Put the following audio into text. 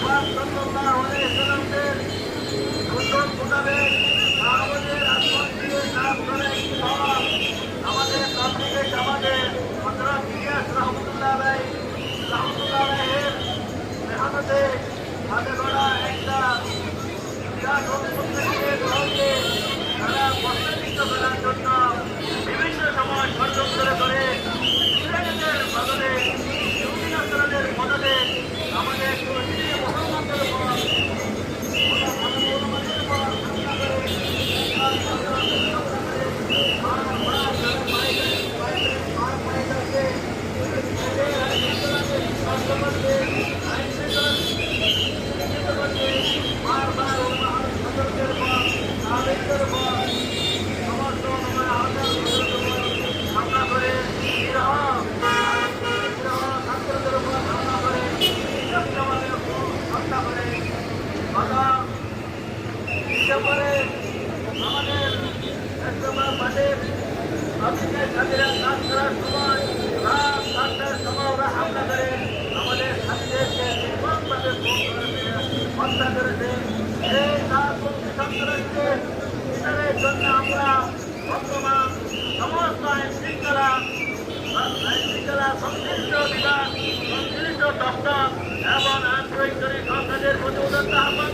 পাক সাল্লাল্লাহু আলাইহি ওয়াসাল্লামের সুন্নত মোতাবেক আমাদের আসমান দিয়ে কাজ করে একটি বাবা আমাদের তাবলীগে জামাতের হযরত ইলিয়াস রহমতুল্লাহ আলাইহির মেহনতে হাতে গড়া একটা বিরাট অনুপ্রতিকে দলকে তারা প্রতিষ্ঠিত করার জন্য বিভিন্ন সময় ষড়যন্ত্র করে ইসরায়েলের বদলে ইহুদি নাসরানের বদলে আমাদের মুহাম্মদের উপর আমাদের একসময় মাঠের পাবলিকের সাথীরা কাজ করার সময় রাত 7টার সময় ওরা হামলা করে আমাদের সাথীদেরকে নির্মমভাবে হত্যা করেছে। এই রাজপন্থী সন্ত্রাসীদের বিচারের জন্য আমরা বর্তমান সমস্ত আইন শৃঙ্খলা সংশ্লিষ্ট বিভাগ সংশ্লিষ্ট দপ্তর এবং আন্তরিক সরকারের প্রতি উদাত্ত আহ্বান